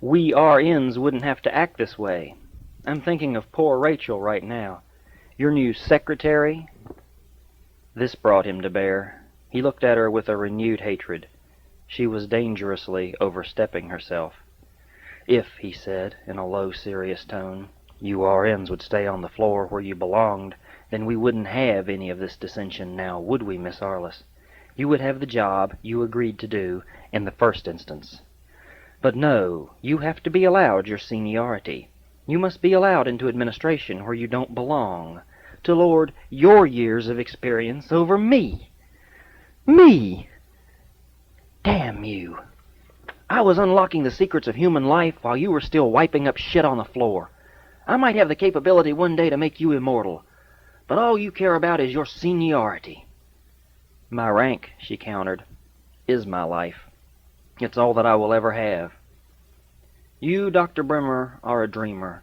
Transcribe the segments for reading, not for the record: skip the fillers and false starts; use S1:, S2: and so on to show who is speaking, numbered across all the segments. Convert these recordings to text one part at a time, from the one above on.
S1: We RNs wouldn't have to act this way. I'm thinking of poor Rachel right now. Your new secretary." This brought him to bear. He looked at her with a renewed hatred. She was dangerously overstepping herself. "If," he said, in a low, serious tone, "you RNs would stay on the floor where you belonged, then we wouldn't have any of this dissension now, would we, Miss Arliss? You would have the job you agreed to do in the first instance. But no, you have to be allowed your seniority. You must be allowed into administration where you don't belong, to lord your years of experience over me. Me! Damn you! I was unlocking the secrets of human life while you were still wiping up shit on the floor. I might have the capability one day to make you immortal, but all you care about is your seniority." "My rank," she countered, "is my life. It's all that I will ever have. You, Dr. Bremer, are a dreamer,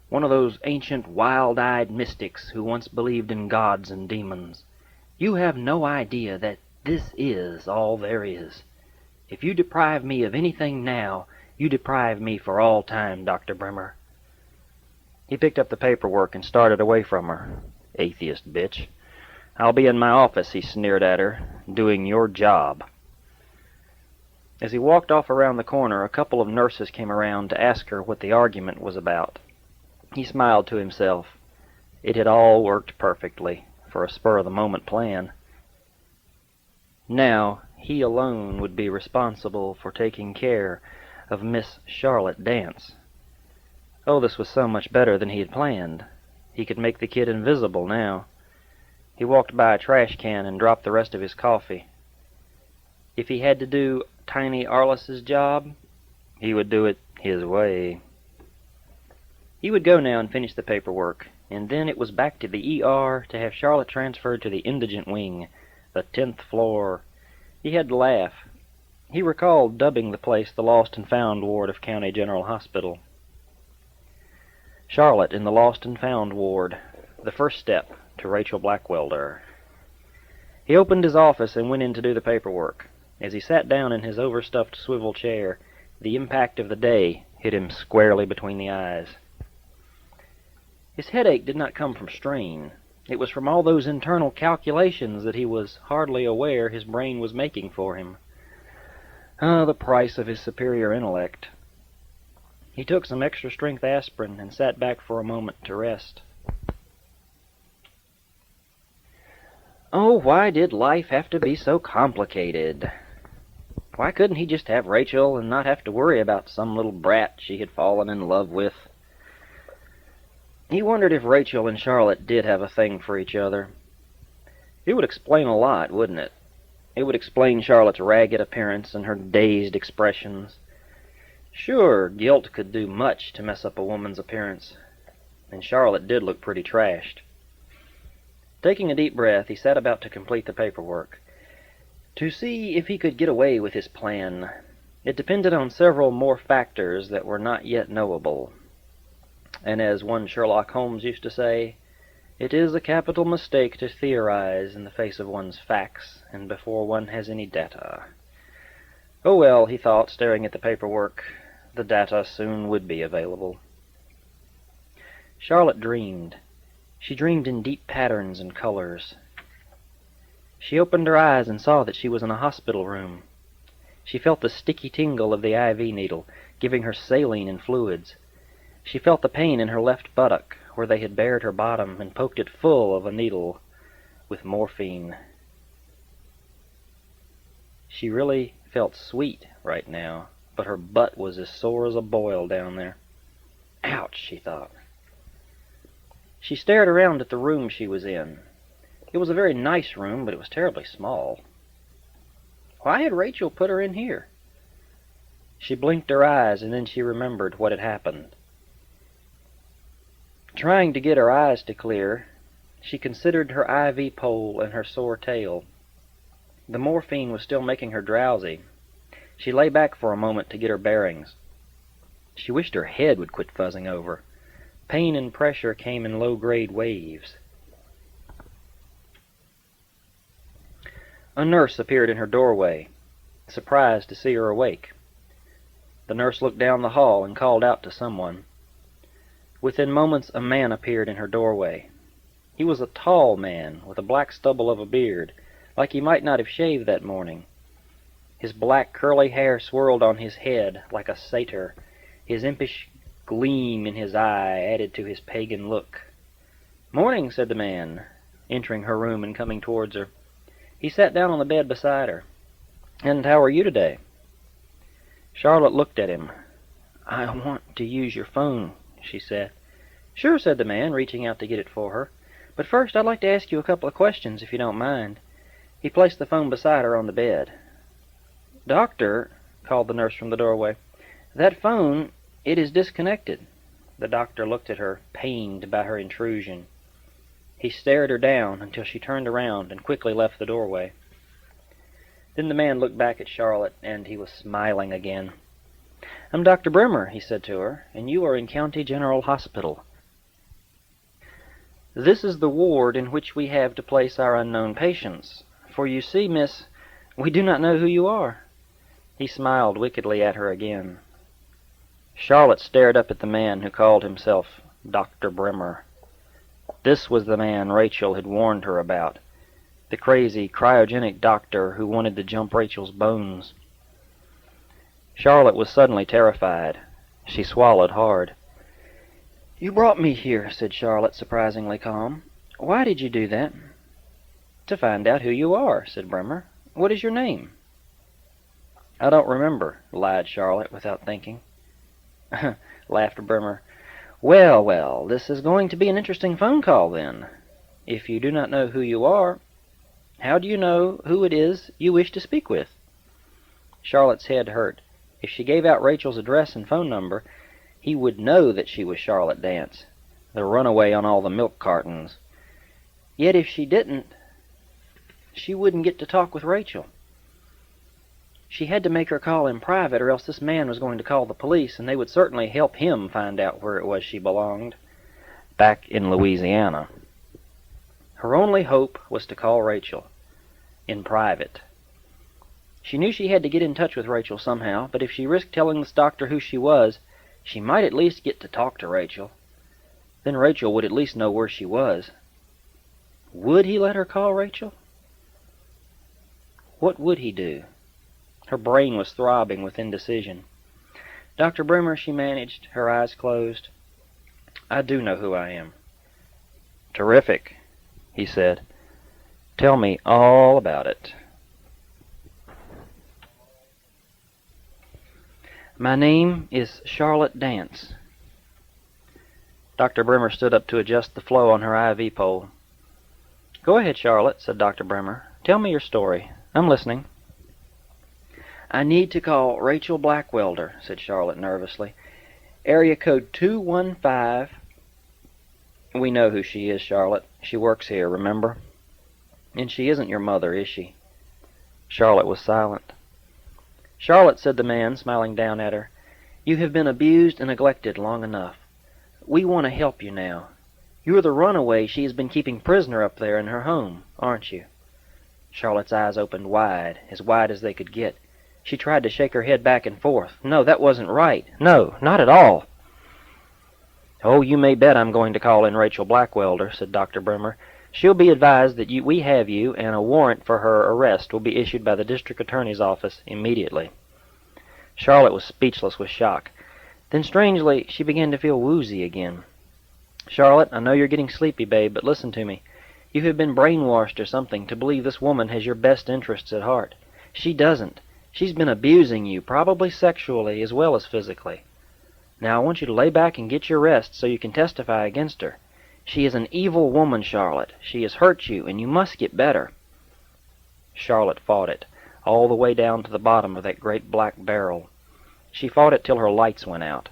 S1: one of those ancient wild-eyed mystics who once believed in gods and demons. You have no idea that this is all there is. If you deprive me of anything now, you deprive me for all time, Dr. Bremer." He picked up the paperwork and started away from her. "Atheist bitch. I'll be in my office," he sneered at her, "doing your job." As he walked off around the corner, a couple of nurses came around to ask her what the argument was about. He smiled to himself. It had all worked perfectly, for a spur-of-the-moment plan. Now, he alone would be responsible for taking care of Miss Charlotte Dance. Oh, this was so much better than he had planned. He could make the kid invisible now. He walked by a trash can and dropped the rest of his coffee. If he had to do Tiny Arliss's job, he would do it his way. He would go now and finish the paperwork, and then it was back to the ER to have Charlotte transferred to the indigent wing, the 10th floor. He had to laugh. He recalled dubbing the place the Lost and Found ward of County General Hospital. Charlotte in the Lost and Found ward, the first step to Rachel Blackwelder. He opened his office and went in to do the paperwork. As he sat down in his overstuffed swivel chair, the impact of the day hit him squarely between the eyes. His headache did not come from strain. It was from all those internal calculations that he was hardly aware his brain was making for him. The price of his superior intellect. He took some extra-strength aspirin and sat back for a moment to rest. Oh, why did life have to be so complicated? Why couldn't he just have Rachel and not have to worry about some little brat she had fallen in love with? He wondered if Rachel and Charlotte did have a thing for each other. It would explain a lot, wouldn't it? It would explain Charlotte's ragged appearance and her dazed expressions. Sure, guilt could do much to mess up a woman's appearance, and Charlotte did look pretty trashed. Taking a deep breath, he set about to complete the paperwork. To see if he could get away with his plan, it depended on several more factors that were not yet knowable. And as one Sherlock Holmes used to say, it is a capital mistake to theorize in the face of one's facts and before one has any data. Oh well, he thought, staring at the paperwork, the data soon would be available. Charlotte dreamed. She dreamed in deep patterns and colors. She opened her eyes and saw that she was in a hospital room. She felt the sticky tingle of the IV needle, giving her saline and fluids. She felt the pain in her left buttock, where they had bared her bottom and poked it full of a needle with morphine. She really felt sweet right now, but her butt was as sore as a boil down there. Ouch, she thought. She stared around at the room she was in. It was a very nice room, but it was terribly small. Why had Rachel put her in here? She blinked her eyes, and then she remembered what had happened. Trying to get her eyes to clear, she considered her IV pole and her sore tail. The morphine was still making her drowsy. She lay back for a moment to get her bearings. She wished her head would quit fuzzing over. Pain and pressure came in low-grade waves. A nurse appeared in her doorway, surprised to see her awake. The nurse looked down the hall and called out to someone. Within moments a man appeared in her doorway. He was a tall man, with a black stubble of a beard, like he might not have shaved that morning. His black curly hair swirled on his head like a satyr. His impish gleam in his eye added to his pagan look. "Morning," said the man, entering her room and coming towards her. He sat down on the bed beside her. "And how are you today?" Charlotte looked at him. "I want to use your phone," she said. "Sure," said the man, reaching out to get it for her. "But first I'd like to ask you a couple of questions, if you don't mind." He placed the phone beside her on the bed. "Doctor," called the nurse from the doorway, "that phone, it is disconnected." The doctor looked at her, pained by her intrusion. He stared her down until she turned around and quickly left the doorway. Then the man looked back at Charlotte, and he was smiling again. "I'm Dr. Bremer," he said to her, "and you are in County General Hospital. This is the ward in which we have to place our unknown patients. For you see, miss, we do not know who you are." He smiled wickedly at her again. Charlotte stared up at the man who called himself Dr. Bremer. This was the man Rachel had warned her about, the crazy, cryogenic doctor who wanted to jump Rachel's bones. Charlotte was suddenly terrified. She swallowed hard. "You brought me here," said Charlotte, surprisingly calm. "Why did you do that?" "To find out who you are," said Bremer. "What is your name?" "I don't remember," lied Charlotte without thinking. Laughed Bremer. "Well, well, this is going to be an interesting phone call, then. If you do not know who you are, how do you know who it is you wish to speak with?" Charlotte's head hurt. If she gave out Rachel's address and phone number, he would know that she was Charlotte Dance, the runaway on all the milk cartons. Yet if she didn't, she wouldn't get to talk with Rachel. She had to make her call in private, or else this man was going to call the police, and they would certainly help him find out where it was she belonged, back in Louisiana. Her only hope was to call Rachel, in private. She knew she had to get in touch with Rachel somehow, but if she risked telling this doctor who she was, she might at least get to talk to Rachel. Then Rachel would at least know where she was. Would he let her call Rachel? What would he do? Her brain was throbbing with indecision. "Dr. Bremer," she managed, her eyes closed. "I do know who I am." "Terrific," he said. "Tell me all about it." "My name is Charlotte Dance." Dr. Bremer stood up to adjust the flow on her IV pole. "Go ahead, Charlotte," said Dr. Bremer. "Tell me your story. I'm listening." "I need to call Rachel Blackwelder," said Charlotte nervously. "Area code 215. "We know who she is, Charlotte. She works here, remember? And she isn't your mother, is she?" Charlotte was silent. "Charlotte," said the man, smiling down at her, "you have been abused and neglected long enough. We want to help you now. You're the runaway she has been keeping prisoner up there in her home, aren't you?" Charlotte's eyes opened wide as they could get. She tried to shake her head back and forth. No, that wasn't right. No, not at all. "Oh, you may bet I'm going to call in Rachel Blackwelder," said Dr. Bremer. "She'll be advised that we have you, and a warrant for her arrest will be issued by the district attorney's office immediately." Charlotte was speechless with shock. Then, strangely, she began to feel woozy again. "Charlotte, I know you're getting sleepy, babe, but listen to me. You have been brainwashed or something to believe this woman has your best interests at heart. She doesn't. She's been abusing you, probably sexually as well as physically. Now I want you to lay back and get your rest so you can testify against her. She is an evil woman, Charlotte. She has hurt you, and you must get better." Charlotte fought it, all the way down to the bottom of that great black barrel. She fought it till her lights went out.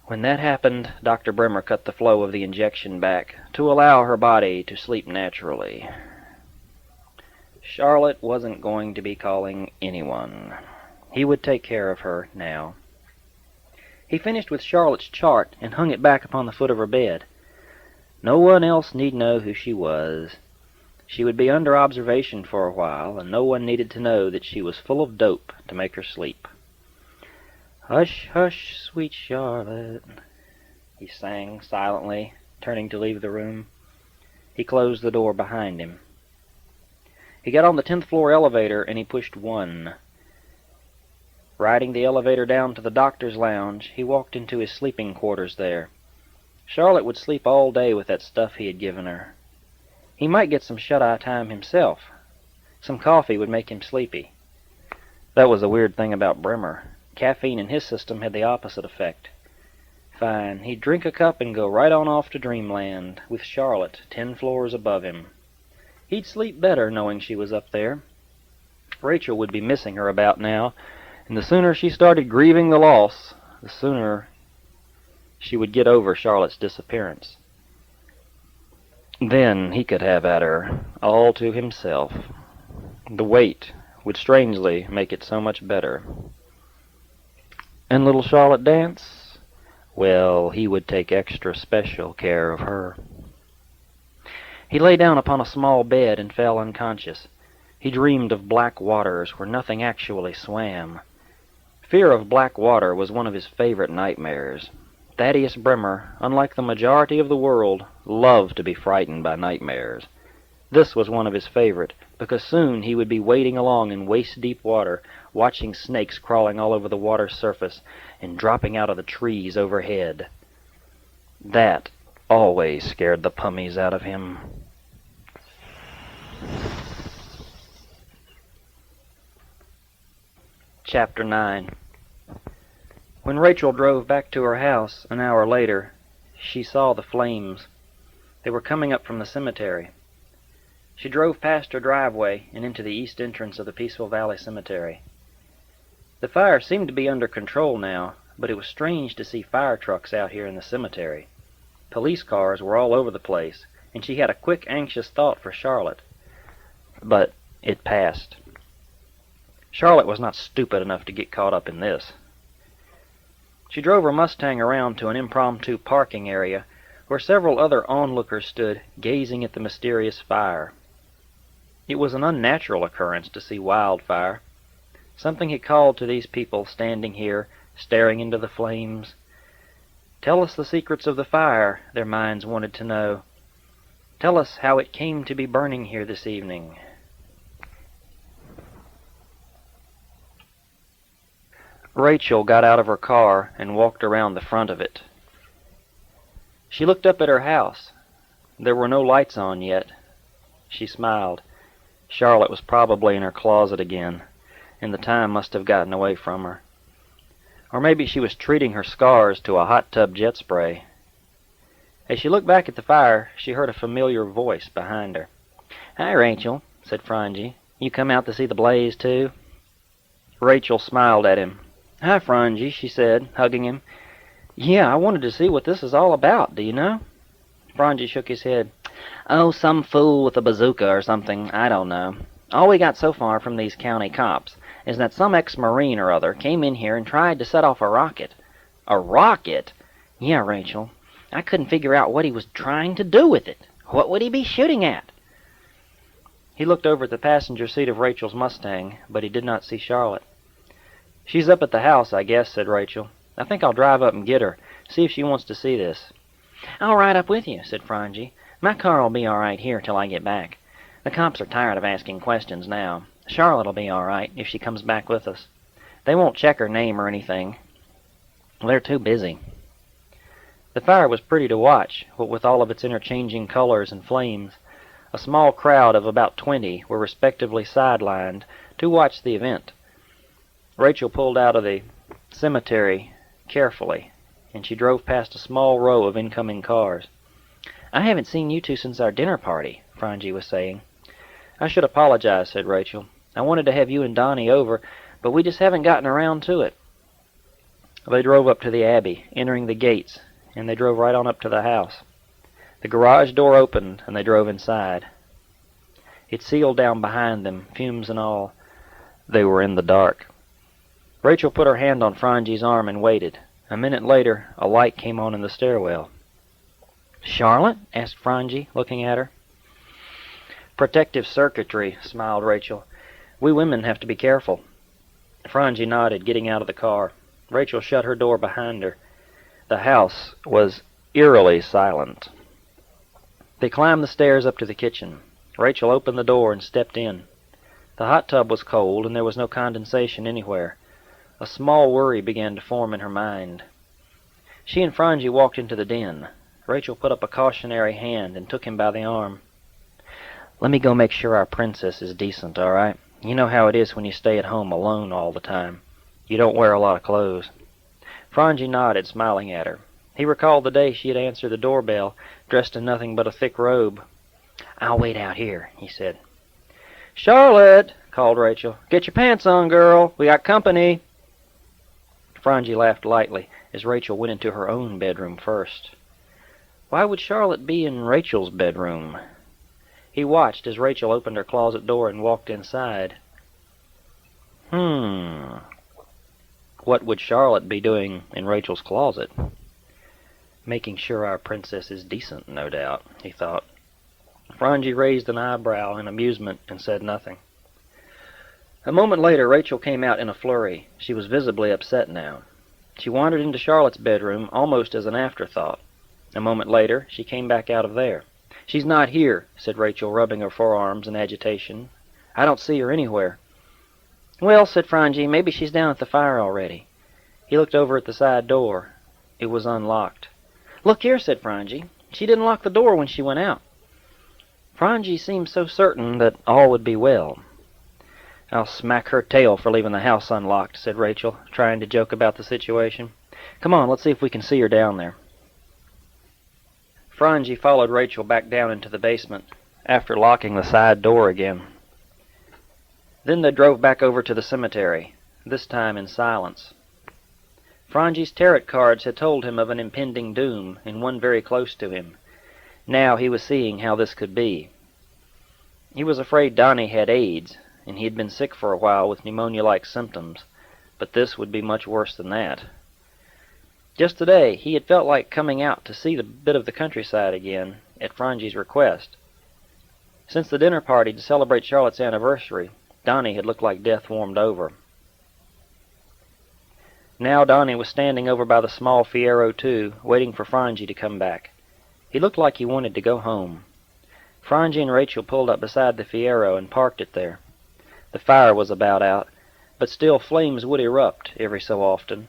S1: When that happened, Dr. Bremer cut the flow of the injection back to allow her body to sleep naturally. Charlotte wasn't going to be calling anyone. He would take care of her now. He finished with Charlotte's chart and hung it back upon the foot of her bed. No one else need know who she was. She would be under observation for a while, and no one needed to know that she was full of dope to make her sleep. Hush, hush, sweet Charlotte, he sang silently, turning to leave the room. He closed the door behind him. He got on the 10th floor elevator and he pushed 1. Riding the elevator down to the doctor's lounge, he walked into his sleeping quarters there. Charlotte would sleep all day with that stuff he had given her. He might get some shut-eye time himself. Some coffee would make him sleepy. That was the weird thing about Bremer. Caffeine in his system had the opposite effect. Fine, he'd drink a cup and go right on off to dreamland, with Charlotte 10 floors above him. He'd sleep better knowing she was up there. Rachel would be missing her about now, and the sooner she started grieving the loss, the sooner she would get over Charlotte's disappearance. Then he could have at her, all to himself. The wait would strangely make it so much better. And little Charlotte Dance? Well, he would take extra special care of her. He lay down upon a small bed and fell unconscious. He dreamed of black waters where nothing actually swam. Fear of black water was one of his favorite nightmares. Thaddeus Bremer, unlike the majority of the world, loved to be frightened by nightmares. This was one of his favorite, because soon he would be wading along in waist-deep water, watching snakes crawling all over the water's surface and dropping out of the trees overhead. That always scared the pummies out of him. Chapter 9. When Rachel drove back to her house an hour later, she saw the flames. They were coming up from the cemetery. She drove past her driveway and into the east entrance of the Peaceful Valley Cemetery. The fire seemed to be under control now, but it was strange to see fire trucks out here in the cemetery. Police cars were all over the place, and she had a quick, anxious thought for Charlotte. But it passed. Charlotte was not stupid enough to get caught up in this. She drove her Mustang around to an impromptu parking area where several other onlookers stood gazing at the mysterious fire. It was an unnatural occurrence to see wildfire. Something had called to these people standing here, staring into the flames. Tell us the secrets of the fire, their minds wanted to know. Tell us how it came to be burning here this evening. Rachel got out of her car and walked around the front of it. She looked up at her house. There were no lights on yet. She smiled. Charlotte was probably in her closet again, and the time must have gotten away from her. Or maybe she was treating her scars to a hot tub jet spray. As she looked back at the fire, she heard a familiar voice behind her. "Hi, Rachel," said Frangie. "You come out to see the blaze, too?" Rachel smiled at him. "Hi, Frangie," she said, hugging him. "Yeah, I wanted to see what this is all about, do you know?" Frangie shook his head. "Oh, some fool with a bazooka or something, I don't know. All we got so far from these county cops is that some ex-Marine or other came in here and tried to set off a rocket." "A rocket?" "Yeah, Rachel. I couldn't figure out what he was trying to do with it. What would he be shooting at?" He looked over at the passenger seat of Rachel's Mustang, but he did not see Charlotte. "She's up at the house, I guess," said Rachel. "I think I'll drive up and get her, see if she wants to see this." "I'll ride up with you," said Frangie. "My car'll be all right here till I get back. The cops are tired of asking questions now. Charlotte'll be all right if she comes back with us. They won't check her name or anything. They're too busy." The fire was pretty to watch, what with all of its interchanging colors and flames. A small crowd of about 20 were respectively sidelined to watch the event. Rachel pulled out of the cemetery carefully, and she drove past a small row of incoming cars. "I haven't seen you two since our dinner party," Frangie was saying. "I should apologize," said Rachel. "I wanted to have you and Donnie over, but we just haven't gotten around to it." They drove up to the Abbey, entering the gates, and they drove right on up to the house. The garage door opened, and they drove inside. It sealed down behind them, fumes and all. They were in the dark. Rachel put her hand on Frangie's arm and waited. A minute later, a light came on in the stairwell. "Charlotte?" asked Frangie, looking at her. "Protective circuitry," smiled Rachel. "We women have to be careful." Frangie nodded, getting out of the car. Rachel shut her door behind her. The house was eerily silent. They climbed the stairs up to the kitchen. Rachel opened the door and stepped in. The hot tub was cold, and there was no condensation anywhere. A small worry began to form in her mind. She and Frangie walked into the den. Rachel put up a cautionary hand and took him by the arm. "Let me go make sure our princess is decent, all right? You know how it is when you stay at home alone all the time. You don't wear a lot of clothes." Frangie nodded, smiling at her. He recalled the day she had answered the doorbell, dressed in nothing but a thick robe. "I'll wait out here," he said. "Charlotte!" called Rachel. "Get your pants on, girl. We got company." Frangie laughed lightly as Rachel went into her own bedroom first. Why would Charlotte be in Rachel's bedroom? He watched as Rachel opened her closet door and walked inside. What would Charlotte be doing in Rachel's closet? Making sure our princess is decent, no doubt, he thought. Frangie raised an eyebrow in amusement and said nothing. A moment later, Rachel came out in a flurry. She was visibly upset now. She wandered into Charlotte's bedroom almost as an afterthought. A moment later, she came back out of there. "She's not here," said Rachel, rubbing her forearms in agitation. "I don't see her anywhere." "Well," said Frangie, "maybe she's down at the fire already." He looked over at the side door. It was unlocked. "Look here," said Frangie. "She didn't lock the door when she went out." Frangie seemed so certain that all would be well. "I'll smack her tail for leaving the house unlocked," said Rachel, trying to joke about the situation. "Come on, let's see if we can see her down there." Frangie followed Rachel back down into the basement, after locking the side door again. Then they drove back over to the cemetery, this time in silence. Frangie's tarot cards had told him of an impending doom, and one very close to him. Now he was seeing how this could be. He was afraid Donnie had AIDS, and he had been sick for a while with pneumonia-like symptoms, but this would be much worse than that. Just today, he had felt like coming out to see the bit of the countryside again, at Frangie's request. Since the dinner party to celebrate Charlotte's anniversary, Donnie had looked like death warmed over. Now Donnie was standing over by the small Fiero 2, waiting for Frangie to come back. He looked like he wanted to go home. Frangie and Rachel pulled up beside the Fiero and parked it there. The fire was about out, but still flames would erupt every so often.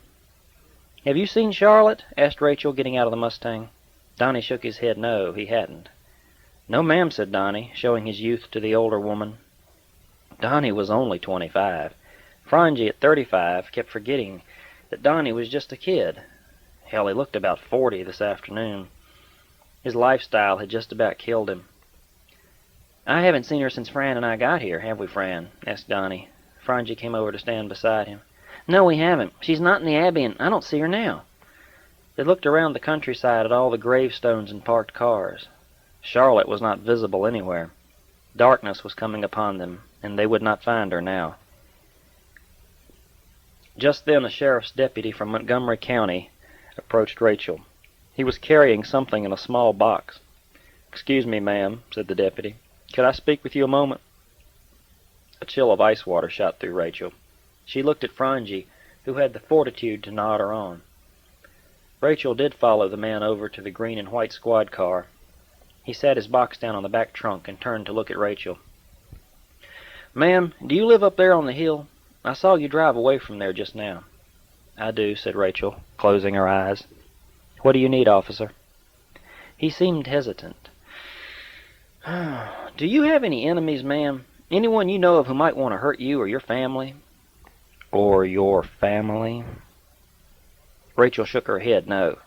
S1: "Have you seen Charlotte?" asked Rachel, getting out of the Mustang. Donnie shook his head no, he hadn't. "No, ma'am," said Donnie, showing his youth to the older woman. Donnie was only 25. Frangie, at 35, kept forgetting that Donnie was just a kid. Hell, he looked about 40 this afternoon. His lifestyle had just about killed him. "I haven't seen her since Fran and I got here, have we, Fran?" asked Donnie. Frangie came over to stand beside him. "No, we haven't. She's not in the Abbey, and I don't see her now." They looked around the countryside at all the gravestones and parked cars. Charlotte was not visible anywhere. Darkness was coming upon them, and they would not find her now. Just then a sheriff's deputy from Montgomery County approached Rachel. He was carrying something in a small box. "Excuse me, ma'am," said the deputy. "Could I speak with you a moment?" A chill of ice water shot through Rachel. She looked at Frangie, who had the fortitude to nod her on. Rachel did follow the man over to the green and white squad car. He sat his box down on the back trunk and turned to look at Rachel. "Ma'am, do you live up there on the hill? I saw you drive away from there just now." "I do," said Rachel, closing her eyes. "What do you need, officer?" He seemed hesitant. "Do you have any enemies, ma'am? Anyone you know of who might want to hurt you or your family?" "Or your family?" Rachel shook her head no.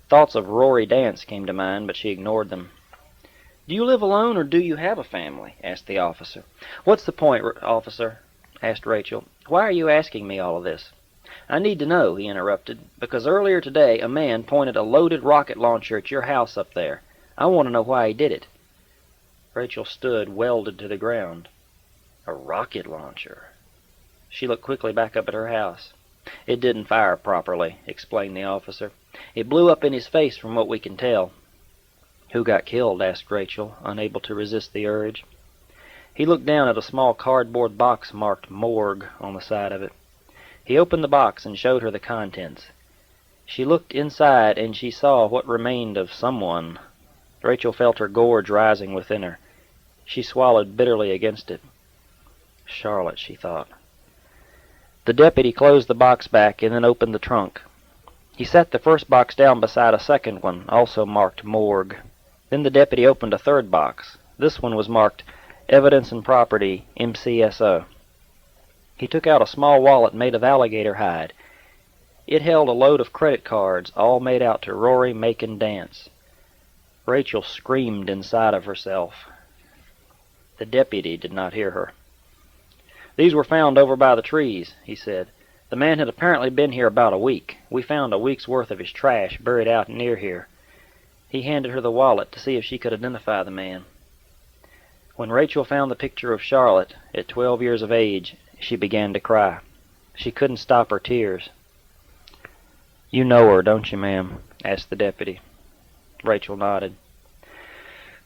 S1: Thoughts of Rory Dance came to mind, but she ignored them. "Do you live alone, or do you have a family?" asked the officer. "What's the point, officer?" asked Rachel. "Why are you asking me all of this?" "I need to know," he interrupted, "because earlier today a man pointed a loaded rocket launcher at your house up there. I want to know why he did it." Rachel stood welded to the ground. A rocket launcher. She looked quickly back up at her house. "It didn't fire properly," explained the officer. "It blew up in his face from what we can tell." "Who got killed?" asked Rachel, unable to resist the urge. He looked down at a small cardboard box marked "Morgue" on the side of it. He opened the box and showed her the contents. She looked inside, and she saw what remained of someone. Rachel felt her gorge rising within her. She swallowed bitterly against it. Charlotte, she thought. The deputy closed the box back and then opened the trunk. He set the first box down beside a second one, also marked Morgue. Then the deputy opened a third box. This one was marked Evidence and Property, MCSO. He took out a small wallet made of alligator hide. It held a load of credit cards, all made out to Rory Macon Dance. Rachel screamed inside of herself. The deputy did not hear her. "These were found over by the trees," he said. "The man had apparently been here about a week. We found a week's worth of his trash buried out near here." He handed her the wallet to see if she could identify the man. When Rachel found the picture of Charlotte, at 12 years of age, she began to cry. She couldn't stop her tears. "You know her, don't you, ma'am?" asked the deputy. Rachel nodded.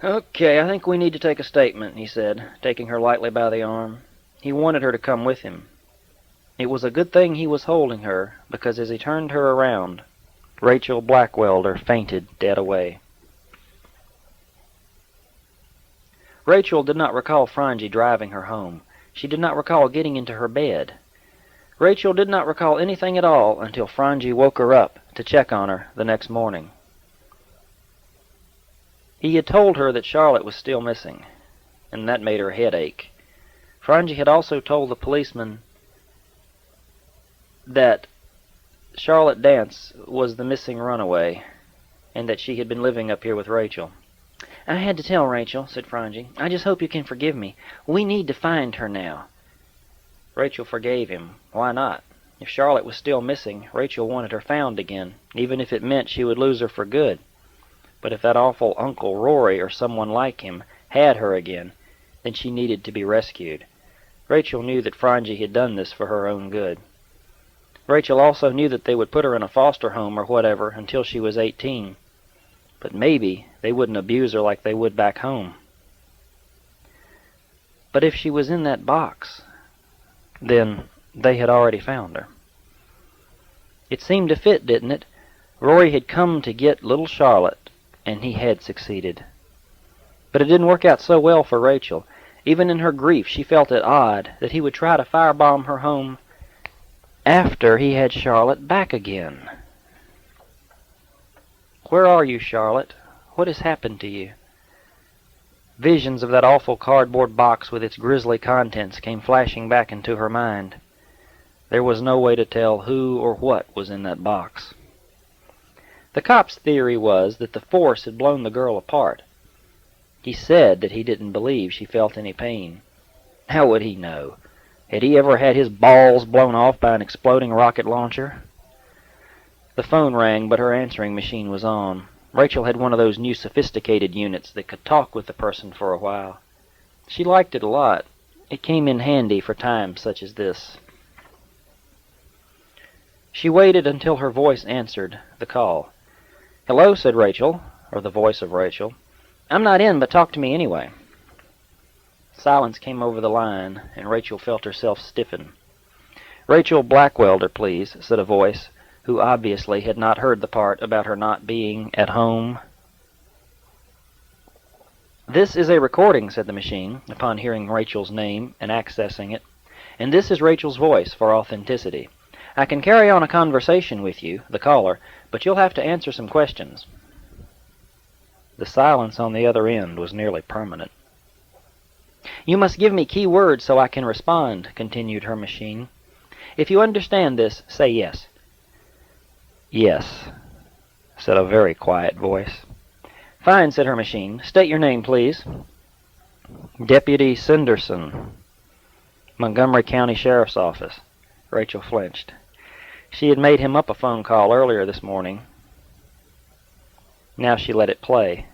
S1: "Okay, I think we need to take a statement," he said, taking her lightly by the arm. He wanted her to come with him. It was a good thing he was holding her, because as he turned her around, Rachel Blackwelder fainted dead away. Rachel did not recall Frangie driving her home. She did not recall getting into her bed. Rachel did not recall anything at all until Frangie woke her up to check on her the next morning. He had told her that Charlotte was still missing, and that made her head ache. Frangie had also told the policeman that Charlotte Dance was the missing runaway, and that she had been living up here with Rachel. "I had to tell Rachel," said Frangie. "I just hope you can forgive me. We need to find her now." Rachel forgave him. Why not? If Charlotte was still missing, Rachel wanted her found again, even if it meant she would lose her for good. But if that awful Uncle Rory or someone like him had her again, then she needed to be rescued. Rachel knew that Frangie had done this for her own good. Rachel also knew that they would put her in a foster home or whatever until she was 18. But maybe they wouldn't abuse her like they would back home. But if she was in that box, then they had already found her. It seemed to fit, didn't it? Rory had come to get little Charlotte, and he had succeeded. But it didn't work out so well for Rachel. Even in her grief, she felt it odd that he would try to firebomb her home after he had Charlotte back again. "Where are you, Charlotte? What has happened to you?" Visions of that awful cardboard box with its grisly contents came flashing back into her mind. There was no way to tell who or what was in that box. The cop's theory was that the force had blown the girl apart. He said that he didn't believe she felt any pain. How would he know? Had he ever had his balls blown off by an exploding rocket launcher? The phone rang, but her answering machine was on. Rachel had one of those new sophisticated units that could talk with the person for a while. She liked it a lot. It came in handy for times such as this. She waited until her voice answered the call. "Hello," said Rachel, or the voice of Rachel. "I'm not in, but talk to me anyway." Silence came over the line, and Rachel felt herself stiffen. "Rachel Blackwelder, please," said a voice, who obviously had not heard the part about her not being at home. "This is a recording," said the machine, upon hearing Rachel's name and accessing it. "And this is Rachel's voice for authenticity. I can carry on a conversation with you, the caller, but you'll have to answer some questions." The silence on the other end was nearly permanent. "You must give me key words so I can respond," continued her machine. "If you understand this, say yes." "Yes," said a very quiet voice. "Fine," said her machine. "State your name, please." "Deputy Sanderson, Montgomery County Sheriff's Office." Rachel flinched. She had made him up a phone call earlier this morning. Now she let it play.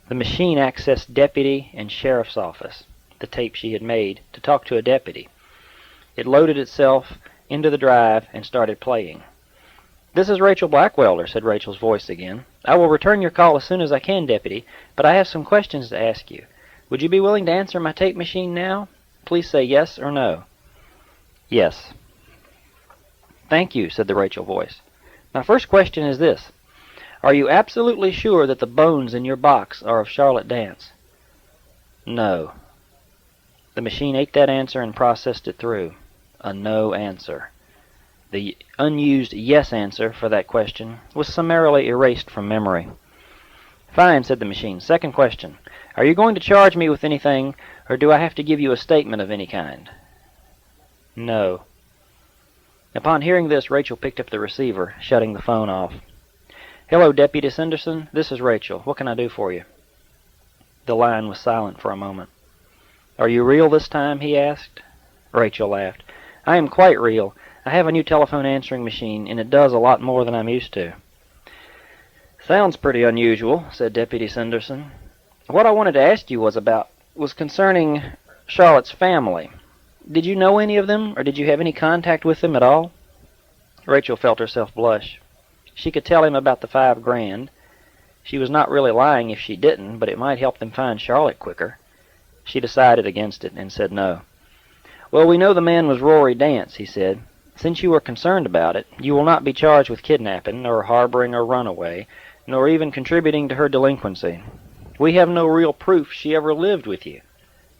S1: The machine accessed Deputy and Sheriff's Office, the tape she had made, to talk to a deputy. It loaded itself into the drive and started playing. "This is Rachel Blackwelder," said Rachel's voice again. "I will return your call as soon as I can, Deputy, but I have some questions to ask you. Would you be willing to answer my tape machine now? Please say yes or no." Yes. Thank you, said the Rachel voice. My first question is this. Are you absolutely sure that the bones in your box are of Charlotte Dance? No. The machine ate that answer and processed it through. A no answer. The unused yes answer for that question was summarily erased from memory. Fine, said the machine. Second question. Are you going to charge me with anything, or do I have to give you a statement of any kind? No. Upon hearing this, Rachel picked up the receiver, shutting the phone off. Hello, Deputy Sanderson. This is Rachel. What can I do for you? The line was silent for a moment. Are you real this time? He asked. Rachel laughed. I am quite real. I have a new telephone answering machine, and it does a lot more than I'm used to. Sounds pretty unusual, said Deputy Sanderson. What I wanted to ask you was concerning Charlotte's family. Did you know any of them, or did you have any contact with them at all? Rachel felt herself blush. She could tell him about the $5,000. She was not really lying if she didn't, but it might help them find Charlotte quicker. She decided against it and said no. Well, we know the man was Rory Dance, he said. Since you were concerned about it, you will not be charged with kidnapping, or harboring a runaway, nor even contributing to her delinquency. We have no real proof she ever lived with you.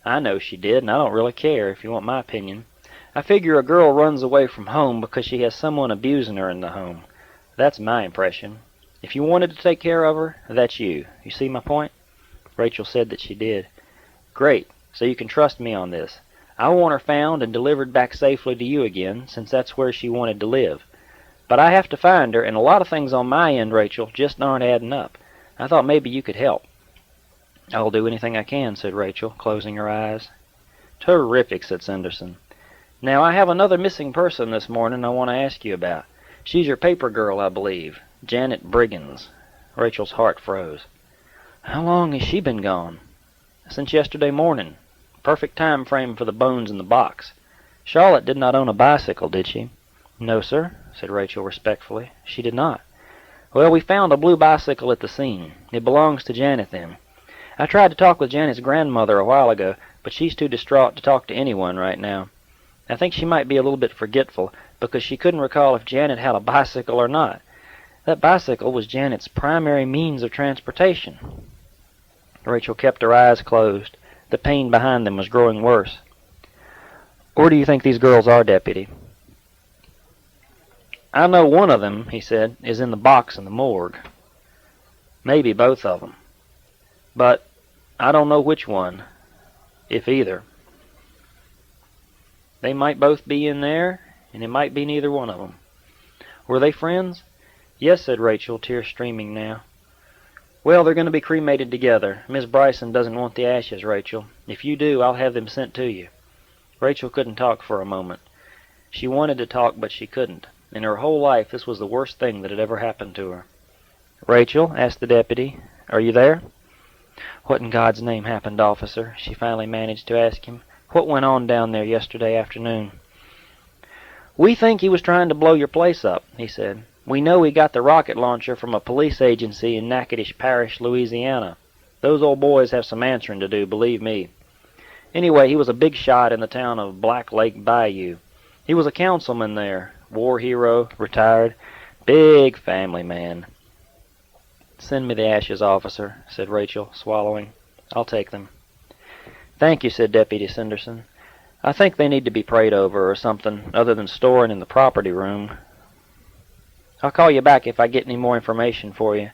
S1: I know she did, and I don't really care, if you want my opinion. I figure a girl runs away from home because she has someone abusing her in the home. That's my impression. If you wanted to take care of her, that's you. You see my point? Rachel said that she did. Great, so you can trust me on this. I want her found and delivered back safely to you again, since that's where she wanted to live. But I have to find her, and a lot of things on my end, Rachel, just aren't adding up. I thought maybe you could help. I'll do anything I can, said Rachel, closing her eyes. Terrific, said Sanderson. Now, I have another missing person this morning I want to ask you about. She's your paper girl, I believe. Janet Briggins. Rachel's heart froze. How long has she been gone? Since yesterday morning. Perfect time frame for the bones in the box. Charlotte did not own a bicycle, did she? No, sir, said Rachel respectfully. She did not. Well, we found a blue bicycle at the scene. It belongs to Janet, then. I tried to talk with Janet's grandmother a while ago, but she's too distraught to talk to anyone right now. I think she might be a little bit forgetful, because she couldn't recall if Janet had a bicycle or not. That bicycle was Janet's primary means of transportation. Rachel kept her eyes closed. The pain behind them was growing worse. Where do you think these girls are, Deputy? I know one of them, he said, is in the box in the morgue. Maybe both of them. But I don't know which one, if either. They might both be in there, and it might be neither one of them. Were they friends? Yes, said Rachel, tears streaming now. Well, they're going to be cremated together. Miss Bryson doesn't want the ashes, Rachel. If you do, I'll have them sent to you. Rachel couldn't talk for a moment. She wanted to talk, but she couldn't. In her whole life, this was the worst thing that had ever happened to her. Rachel, asked the deputy, are you there? What in God's name happened, officer? She finally managed to ask him. What went on down there yesterday afternoon? We think he was trying to blow your place up, he said. We know he got the rocket launcher from a police agency in Natchitoches Parish, Louisiana. Those old boys have some answering to do, believe me. Anyway, he was a big shot in the town of Black Lake Bayou. He was a councilman there, war hero, retired, big family man. Send me the ashes, officer, said Rachel, swallowing. I'll take them. Thank you, said Deputy Sanderson. I think they need to be prayed over or something other than storing in the property room. I'll call you back if I get any more information for you.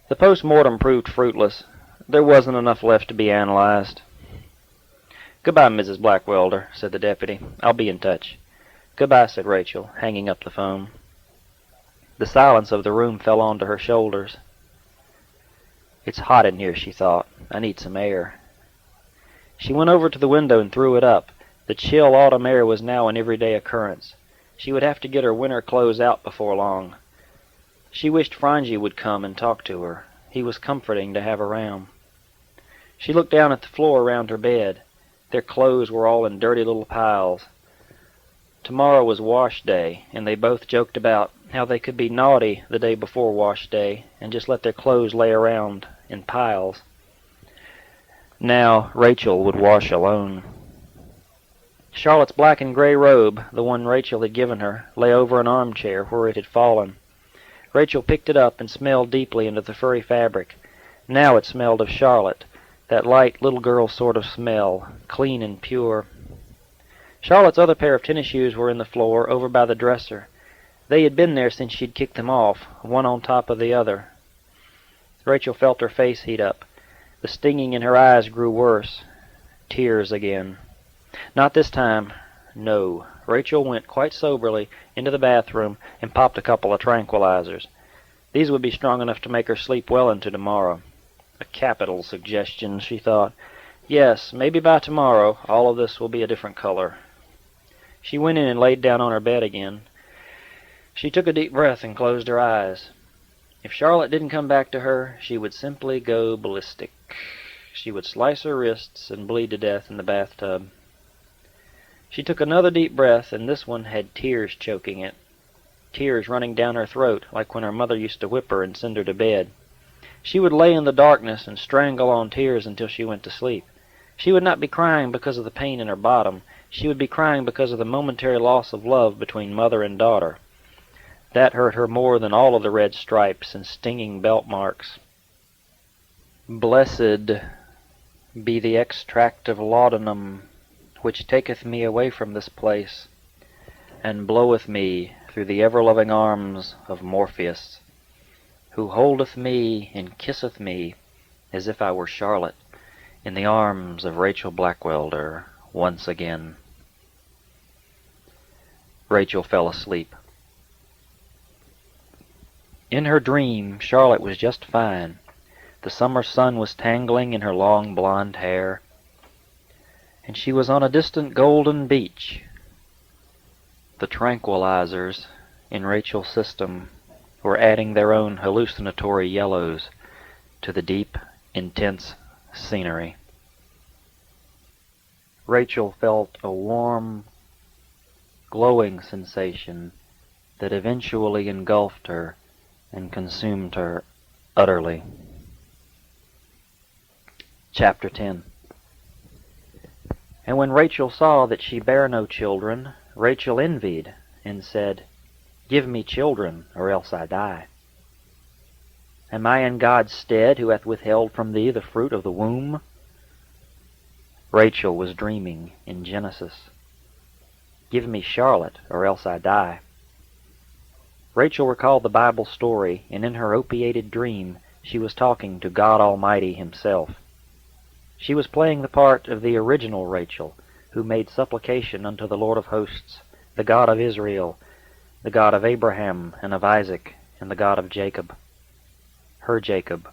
S1: The post-mortem proved fruitless. There wasn't enough left to be analyzed. Goodbye, Mrs. Blackwelder, said the deputy. I'll be in touch. Goodbye, said Rachel, hanging up the phone. The silence of the room fell onto her shoulders. It's hot in here, she thought. I need some air. She went over to the window and threw it up. The chill autumn air was now an everyday occurrence. She would have to get her winter clothes out before long. She wished Frangie would come and talk to her. He was comforting to have around. She looked down at the floor around her bed. Their clothes were all in dirty little piles. Tomorrow was wash day, and they both joked about how they could be naughty the day before wash day and just let their clothes lay around in piles. Now Rachel would wash alone. Charlotte's black and gray robe, the one Rachel had given her, lay over an armchair where it had fallen. Rachel picked it up and smelled deeply into the furry fabric. Now it smelled of Charlotte, that light little girl sort of smell, clean and pure. Charlotte's other pair of tennis shoes were in the floor, over by the dresser. They had been there since she'd kicked them off, one on top of the other. Rachel felt her face heat up. The stinging in her eyes grew worse. Tears again. Not this time. No. Rachel went quite soberly into the bathroom and popped a couple of tranquilizers. These would be strong enough to make her sleep well into tomorrow. A capital suggestion, she thought. Yes, maybe by tomorrow all of this will be a different color. She went in and laid down on her bed again. She took a deep breath and closed her eyes. If Charlotte didn't come back to her, she would simply go ballistic. She would slice her wrists and bleed to death in the bathtub. She took another deep breath, and this one had tears choking it. Tears running down her throat, like when her mother used to whip her and send her to bed. She would lay in the darkness and strangle on tears until she went to sleep. She would not be crying because of the pain in her bottom. She would be crying because of the momentary loss of love between mother and daughter. That hurt her more than all of the red stripes and stinging belt marks. Blessed be the extract of laudanum, which taketh me away from this place, and bloweth me through the ever-loving arms of Morpheus, who holdeth me and kisseth me as if I were Charlotte in the arms of Rachel Blackwelder once again. Rachel fell asleep. In her dream, Charlotte was just fine. The summer sun was tangling in her long blonde hair, and she was on a distant golden beach. The tranquilizers in Rachel's system were adding their own hallucinatory yellows to the deep, intense scenery. Rachel felt a warm, glowing sensation that eventually engulfed her and consumed her utterly. Chapter 10. And when Rachel saw that she bare no children, Rachel envied, and said, Give me children, or else I die. Am I in God's stead, who hath withheld from thee the fruit of the womb? Rachel was dreaming in Genesis. Give me Charlotte, or else I die. Rachel recalled the Bible story, and in her opiated dream she was talking to God Almighty himself. She was playing the part of the original Rachel, who made supplication unto the Lord of hosts, the God of Israel, the God of Abraham and of Isaac, and the God of Jacob. Her Jacob.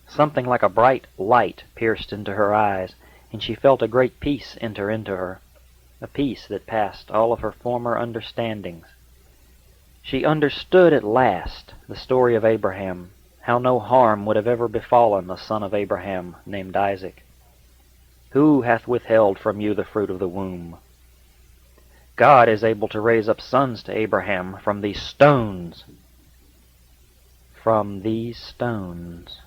S1: Something like a bright light pierced into her eyes, and she felt a great peace enter into her, a peace that passed all of her former understandings. She understood at last the story of Abraham, how no harm would have ever befallen a son of Abraham named Isaac. Who hath withheld from you the fruit of the womb? God is able to raise up sons to Abraham from these stones. From these stones.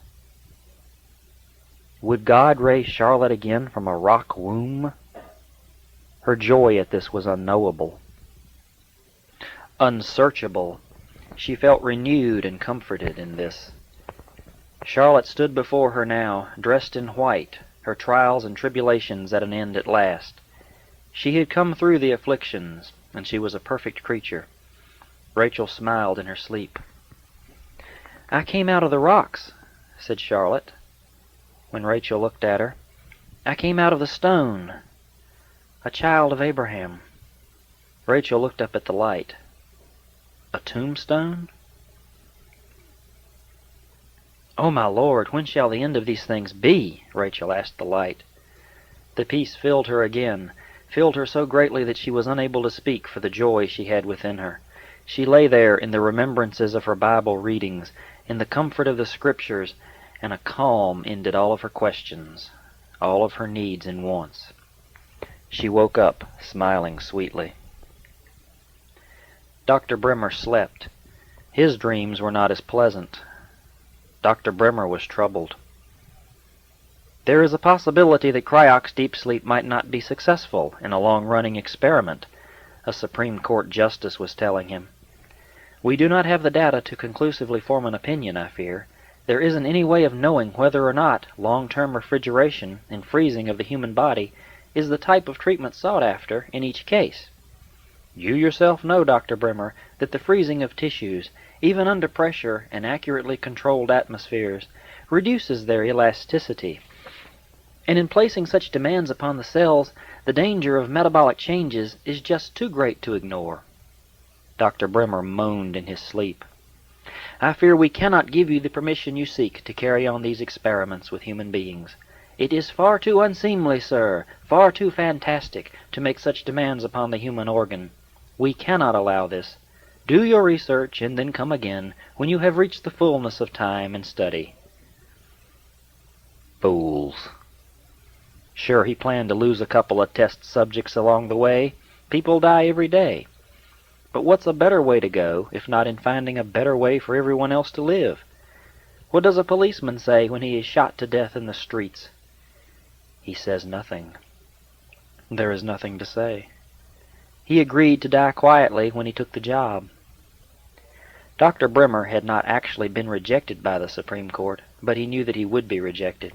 S1: Would God raise Charlotte again from a rock womb? Her joy at this was unknowable, unsearchable. She felt renewed and comforted in this. Charlotte stood before her now, dressed in white, her trials and tribulations at an end at last. She had come through the afflictions, and she was a perfect creature. Rachel smiled in her sleep. I came out of the rocks, said Charlotte, when Rachel looked at her. I came out of the stone, a child of Abraham. Rachel looked up at the light. A tombstone? Oh, my Lord, when shall the end of these things be? Rachel asked the light. The peace filled her again, filled her so greatly that she was unable to speak for the joy she had within her. She lay there in the remembrances of her Bible readings, in the comfort of the Scriptures, and a calm ended all of her questions, all of her needs and wants. She woke up, smiling sweetly. Dr. Bremer slept. His dreams were not as pleasant. Dr. Bremer was troubled. There is a possibility that Cryok's deep sleep might not be successful in a long-running experiment, a Supreme Court justice was telling him. We do not have the data to conclusively form an opinion, I fear. There isn't any way of knowing whether or not long-term refrigeration and freezing of the human body is the type of treatment sought after in each case. You yourself know, Dr. Bremer, that the freezing of tissues, even under pressure and accurately controlled atmospheres, reduces their elasticity. And in placing such demands upon the cells, the danger of metabolic changes is just too great to ignore. Dr. Bremer moaned in his sleep. I fear we cannot give you the permission you seek to carry on these experiments with human beings. It is far too unseemly, sir, far too fantastic, to make such demands upon the human organ. We cannot allow this. Do your research, and then come again, when you have reached the fullness of time and study. Fools. Sure, he planned to lose a couple of test subjects along the way. People die every day. But what's a better way to go, if not in finding a better way for everyone else to live? What does a policeman say when he is shot to death in the streets? He says nothing. There is nothing to say. He agreed to die quietly when he took the job. Dr. Bremer had not actually been rejected by the Supreme Court, but he knew that he would be rejected.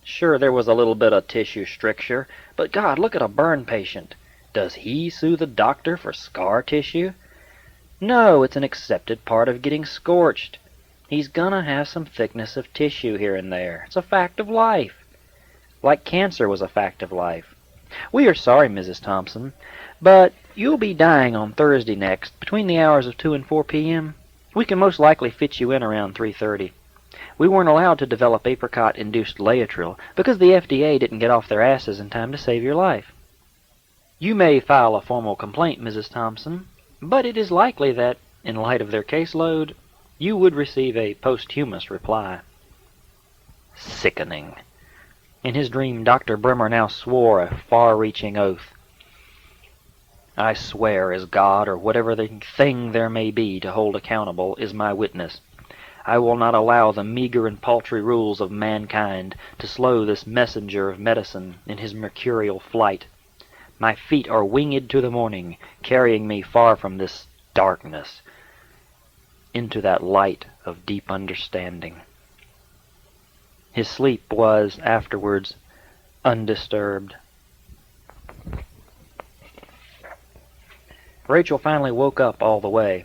S1: Sure, there was a little bit of tissue stricture, but God, look at a burn patient. Does he sue the doctor for scar tissue? No, it's an accepted part of getting scorched. He's gonna have some thickness of tissue here and there. It's a fact of life. Like cancer was a fact of life. We are sorry, Mrs. Thompson, but you'll be dying on Thursday next, between the hours of 2 and 4 p.m. We can most likely fit you in around 3:30. We weren't allowed to develop apricot-induced Laetrile because the FDA didn't get off their asses in time to save your life. You may file a formal complaint, Mrs. Thompson, but it is likely that, in light of their caseload, you would receive a posthumous reply. Sickening. In his dream, Dr. Bremer now swore a far-reaching oath. I swear as God, or whatever the thing there may be to hold accountable, is my witness. I will not allow the meager and paltry rules of mankind to slow this messenger of medicine in his mercurial flight. My feet are winged to the morning, carrying me far from this darkness into that light of deep understanding. His sleep was, afterwards, undisturbed. Rachel finally woke up all the way.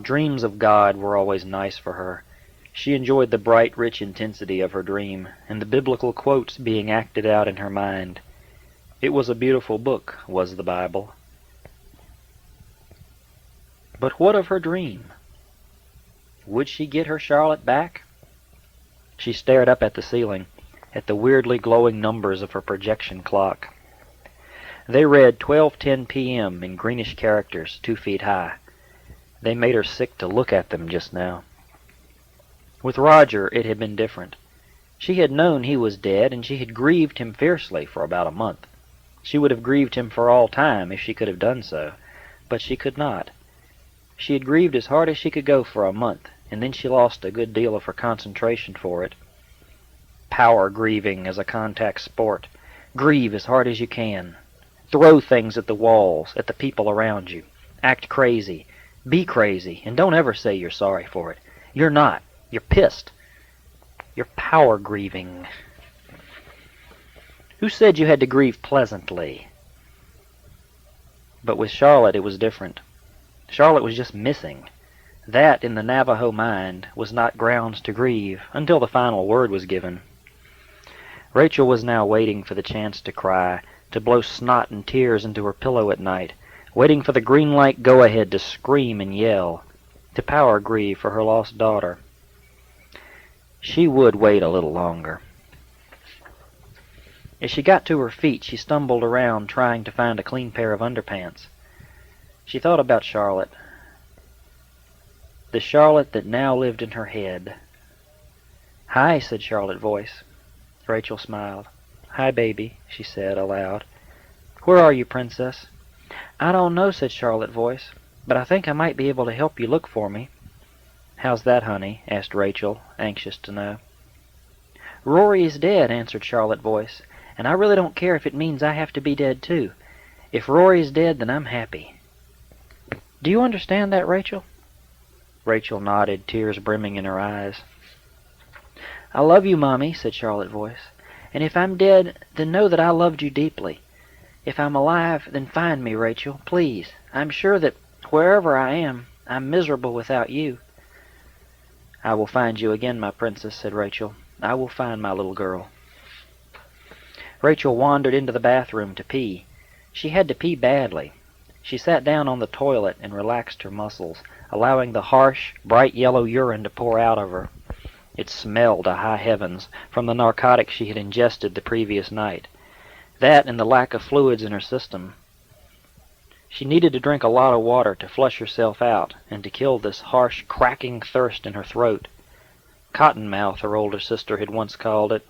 S1: Dreams of God were always nice for her. She enjoyed the bright, rich intensity of her dream, and the biblical quotes being acted out in her mind. It was a beautiful book, was the Bible. But what of her dream? Would she get her Charlotte back? She stared up at the ceiling, at the weirdly glowing numbers of her projection clock. They read 12:10 p.m. in greenish characters 2 feet high. They made her sick to look at them just now. With Roger, it had been different. She had known he was dead, and she had grieved him fiercely for about a month. She would have grieved him for all time if she could have done so, but she could not. She had grieved as hard as she could go for a month, and then she lost a good deal of her concentration for it. Power grieving is a contact sport. Grieve as hard as you can. Throw things at the walls, at the people around you. Act crazy. Be crazy, and don't ever say you're sorry for it. You're not. You're pissed. You're power grieving. Who said you had to grieve pleasantly? But with Charlotte it was different. Charlotte was just missing. That, in the Navajo mind, was not grounds to grieve until the final word was given. Rachel was now waiting for the chance to cry, to blow snot and tears into her pillow at night, waiting for the green light go-ahead to scream and yell, to power grieve for her lost daughter. She would wait a little longer. As she got to her feet, she stumbled around trying to find a clean pair of underpants. She thought about Charlotte. The Charlotte that now lived in her head. "Hi," said Charlotte's voice. Rachel smiled. "Hi, baby," she said aloud. "Where are you, Princess?" "I don't know," said Charlotte's voice, "but I think I might be able to help you look for me." "How's that, honey?" asked Rachel, anxious to know. "Rory is dead," answered Charlotte's voice, "and I really don't care if it means I have to be dead too. If Rory is dead, then I'm happy." "Do you understand that, Rachel?" Rachel nodded, tears brimming in her eyes. "I love you, Mommy," said Charlotte's voice, "and if I'm dead, then know that I loved you deeply. If I'm alive, then find me, Rachel, please. I'm sure that wherever I am, I'm miserable without you." "I will find you again, my princess," said Rachel. "I will find my little girl." Rachel wandered into the bathroom to pee. She had to pee badly. She sat down on the toilet and relaxed her muscles, allowing the harsh, bright yellow urine to pour out of her. It smelled to high heavens from the narcotic she had ingested the previous night. That and the lack of fluids in her system. She needed to drink a lot of water to flush herself out and to kill this harsh, cracking thirst in her throat. Cottonmouth, her older sister had once called it.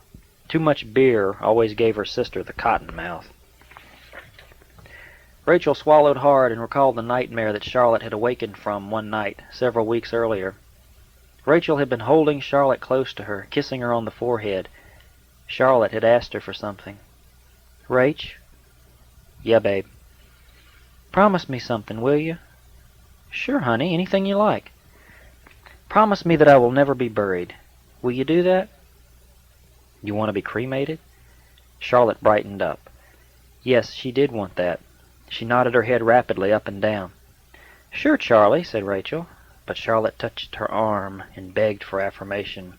S1: Too much beer always gave her sister the cotton mouth. Rachel swallowed hard and recalled the nightmare that Charlotte had awakened from one night, several weeks earlier. Rachel had been holding Charlotte close to her, kissing her on the forehead. Charlotte had asked her for something. "Rach?" "Yeah, babe." "Promise me something, will you?" "Sure, honey, anything you like." "Promise me that I will never be buried. Will you do that?" "You want to be cremated?" Charlotte brightened up. Yes, she did want that. She nodded her head rapidly up and down. "Sure, Charlie," said Rachel, but Charlotte touched her arm and begged for affirmation.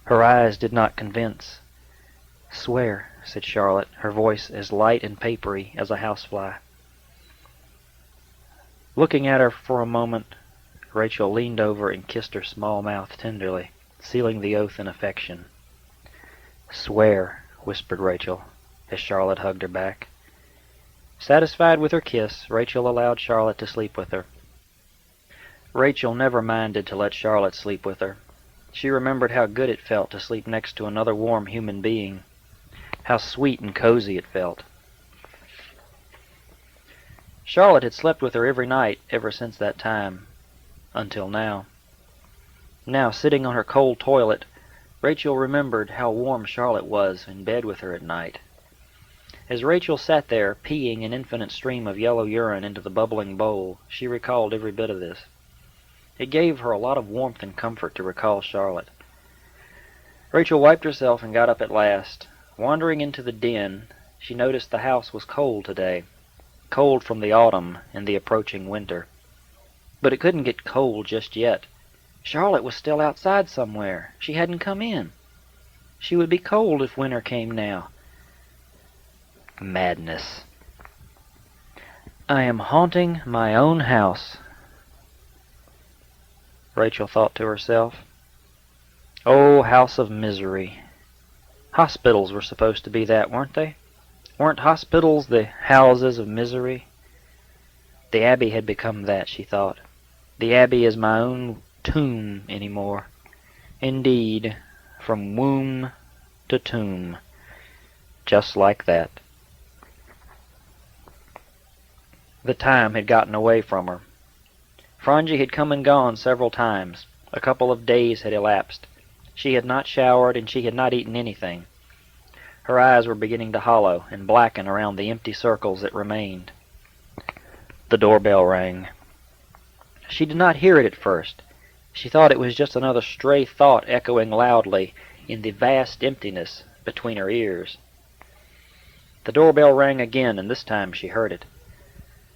S1: Her eyes did not convince. "Swear," said Charlotte, her voice as light and papery as a housefly. Looking at her for a moment, Rachel leaned over and kissed her small mouth tenderly, sealing the oath in affection. "Swear," whispered Rachel, as Charlotte hugged her back. Satisfied with her kiss, Rachel allowed Charlotte to sleep with her. Rachel never minded to let Charlotte sleep with her. She remembered how good it felt to sleep next to another warm human being. How sweet and cozy it felt. Charlotte had slept with her every night ever since that time, until now. Now, sitting on her cold toilet, Rachel remembered how warm Charlotte was in bed with her at night. As Rachel sat there, peeing an infinite stream of yellow urine into the bubbling bowl, she recalled every bit of this. It gave her a lot of warmth and comfort to recall Charlotte. Rachel wiped herself and got up at last. Wandering into the den, she noticed the house was cold today. Cold from the autumn and the approaching winter. But it couldn't get cold just yet. Charlotte was still outside somewhere. She hadn't come in. She would be cold if winter came now. Madness. "I am haunting my own house," Rachel thought to herself. Oh, house of misery. Hospitals were supposed to be that, weren't they? Weren't hospitals the houses of misery? The Abbey had become that, she thought. The Abbey is my own tomb anymore. Indeed, from womb to tomb. Just like that. The time had gotten away from her. Franji had come and gone several times. A couple of days had elapsed. She had not showered, and she had not eaten anything. Her eyes were beginning to hollow and blacken around the empty circles that remained. The doorbell rang. She did not hear it at first. She thought it was just another stray thought echoing loudly in the vast emptiness between her ears. The doorbell rang again, and this time she heard it.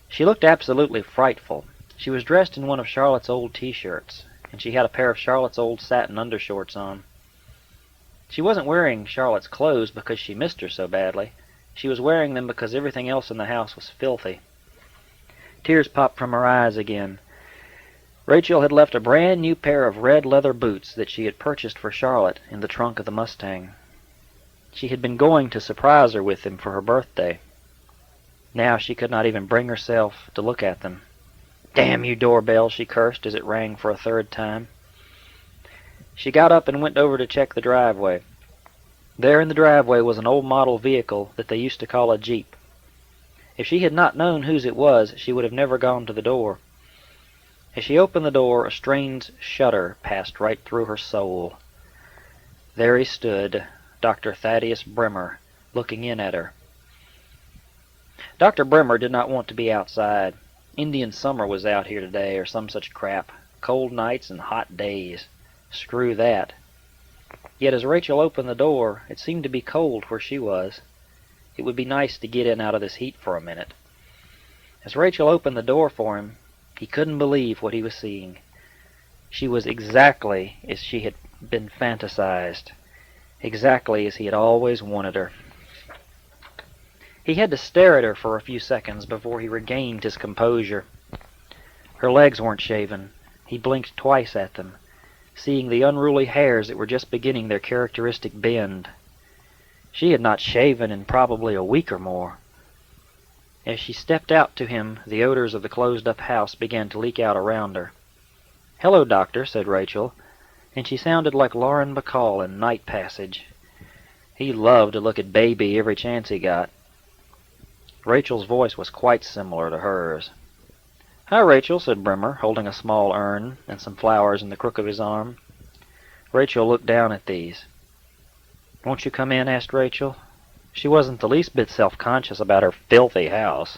S1: She looked absolutely frightful. She was dressed in one of Charlotte's old T-shirts, and she had a pair of Charlotte's old satin undershorts on. She wasn't wearing Charlotte's clothes because she missed her so badly. She was wearing them because everything else in the house was filthy. Tears popped from her eyes again. Rachel had left a brand new pair of red leather boots that she had purchased for Charlotte in the trunk of the Mustang. She had been going to surprise her with them for her birthday. Now she could not even bring herself to look at them. "Damn you, doorbell," she cursed as it rang for a third time. She got up and went over to check the driveway. There in the driveway was an old model vehicle that they used to call a Jeep. If she had not known whose it was, she would have never gone to the door. As she opened the door, a strange shudder passed right through her soul. There he stood, Dr. Thaddeus Bremer, looking in at her. Dr. Bremer did not want to be outside. Indian summer was out here today, or some such crap. Cold nights and hot days. Screw that. Yet as Rachel opened the door, it seemed to be cold where she was. It would be nice to get in out of this heat for a minute. As Rachel opened the door for him, he couldn't believe what he was seeing. She was exactly as she had been fantasized, exactly as he had always wanted her. He had to stare at her for a few seconds before he regained his composure. Her legs weren't shaven. He blinked twice at them, seeing the unruly hairs that were just beginning their characteristic bend. She had not shaven in probably a week or more. As she stepped out to him, the odors of the closed-up house began to leak out around her. "Hello, Doctor," said Rachel, and she sounded like Lauren Bacall in Night Passage. He loved to look at Baby every chance he got. Rachel's voice was quite similar to hers. "Hi, Rachel," said Bremer, holding a small urn and some flowers in the crook of his arm. Rachel looked down at these. "Won't you come in?" asked Rachel. She wasn't the least bit self-conscious about her filthy house.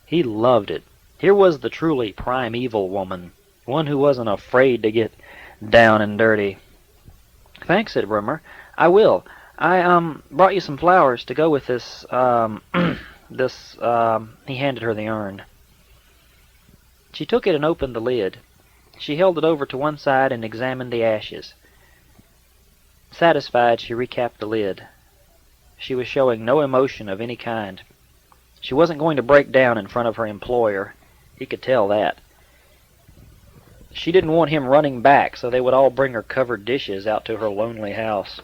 S1: He loved it. Here was the truly primeval woman, one who wasn't afraid to get down and dirty. "Thanks," said Bremer. "I will. I brought you some flowers to go with this, he handed her the urn. She took it and opened the lid. She held it over to one side and examined the ashes. Satisfied, she recapped the lid. She was showing no emotion of any kind. She wasn't going to break down in front of her employer. He could tell that. She didn't want him running back, so they would all bring her covered dishes out to her lonely house.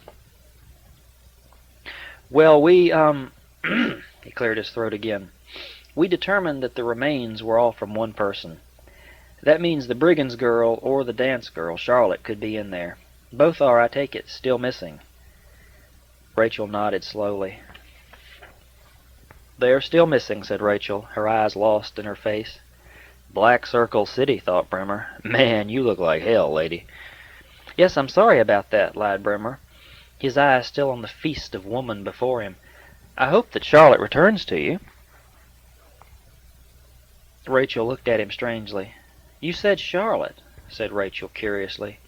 S1: "Well, we, he cleared his throat again. "We determined that the remains were all from one person. That means the Brigands girl or the dance girl, Charlotte, could be in there. Both are, I take it, still missing." Rachel nodded slowly. "They are still missing," said Rachel, her eyes lost in her face. "Black Circle City," thought Bremer. "Man, you look like hell, lady." "Yes, I'm sorry about that," lied Bremer, his eyes still on the feast of woman before him. "I hope that Charlotte returns to you." Rachel looked at him strangely. "You said Charlotte," said Rachel curiously.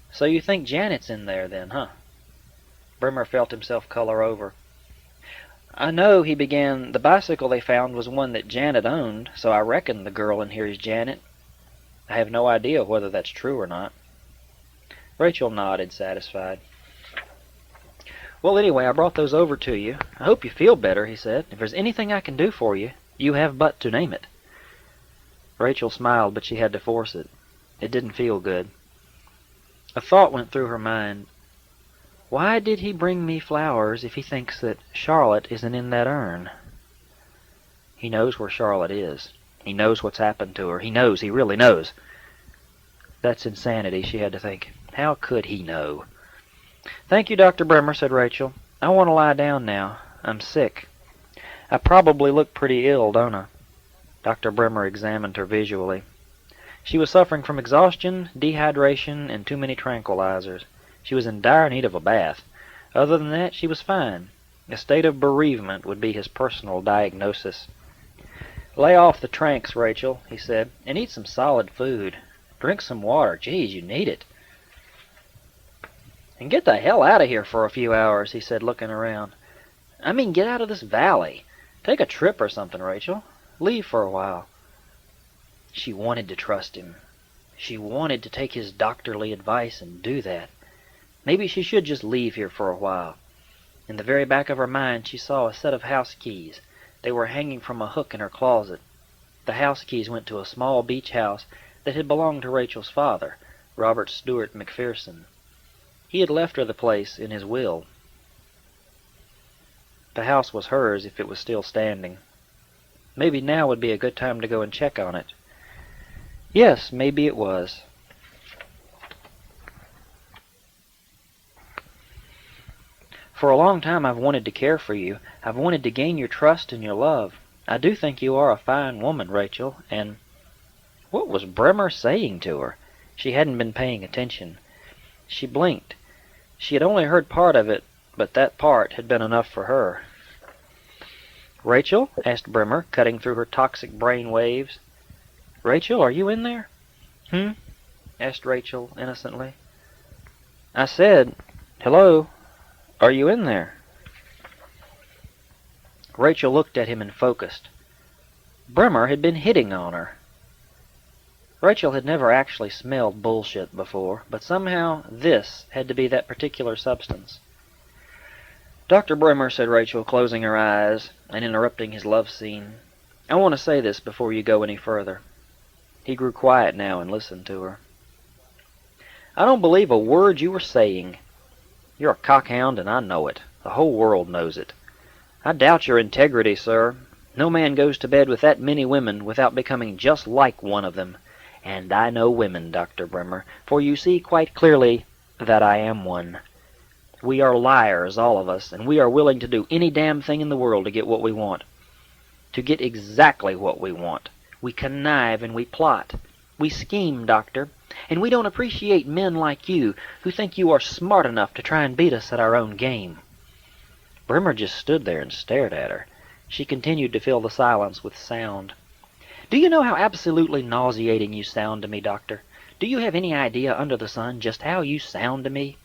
S1: "So you think Janet's in there then, huh?" Bremer felt himself color over. "I know," he began, "the bicycle they found was one that Janet owned, so I reckon the girl in here is Janet. I have no idea whether that's true or not." Rachel nodded, satisfied. "Well, anyway, I brought those over to you. I hope you feel better," he said. "If there's anything I can do for you, you have but to name it." Rachel smiled, but she had to force it. It didn't feel good. A thought went through her mind. Why did he bring me flowers if he thinks that Charlotte isn't in that urn? He knows where Charlotte is. He knows what's happened to her. He knows. He really knows. That's insanity, she had to think. How could he know? "Thank you, Dr. Bremer," said Rachel. "I want to lie down now. I'm sick. I probably look pretty ill, don't I?" Dr. Bremer examined her visually. She was suffering from exhaustion, dehydration, and too many tranquilizers. She was in dire need of a bath. Other than that, she was fine. A state of bereavement would be his personal diagnosis. "Lay off the tranks, Rachel," he said, "and eat some solid food. Drink some water. Geez, you need it. And get the hell out of here for a few hours," he said, looking around. "I mean, get out of this valley. Take a trip or something, Rachel. Leave for a while." She wanted to trust him. She wanted to take his doctorly advice and do that. Maybe she should just leave here for a while. In the very back of her mind, she saw a set of house keys. They were hanging from a hook in her closet. The house keys went to a small beach house that had belonged to Rachel's father, Robert Stewart McPherson. He had left her the place in his will. The house was hers if it was still standing. Maybe now would be a good time to go and check on it. Yes, maybe it was. "For a long time I've wanted to care for you. I've wanted to gain your trust and your love. I do think you are a fine woman, Rachel, and—" What was Bremer saying to her? She hadn't been paying attention. She blinked. She had only heard part of it, but that part had been enough for her. "Rachel?" asked Brimmer, cutting through her toxic brain waves. "Rachel, are you in there?" "Hmm?" asked Rachel innocently. "I said, hello, are you in there?" Rachel looked at him and focused. Brimmer had been hitting on her. Rachel had never actually smelled bullshit before, but somehow this had to be that particular substance. "Dr. Brimmer," said Rachel, closing her eyes and interrupting his love scene, "I want to say this before you go any further." He grew quiet now and listened to her. "I don't believe a word you were saying. You're a cockhound, and I know it. The whole world knows it. I doubt your integrity, sir. No man goes to bed with that many women without becoming just like one of them. And I know women, Dr. Brimmer, for you see quite clearly that I am one. We are liars, all of us, and we are willing to do any damn thing in the world to get what we want. To get exactly what we want. We connive and we plot. We scheme, Doctor, and we don't appreciate men like you who think you are smart enough to try and beat us at our own game." Brimmer just stood there and stared at her. She continued to fill the silence with sound. "Do you know how absolutely nauseating you sound to me, Doctor? Do you have any idea under the sun just how you sound to me?"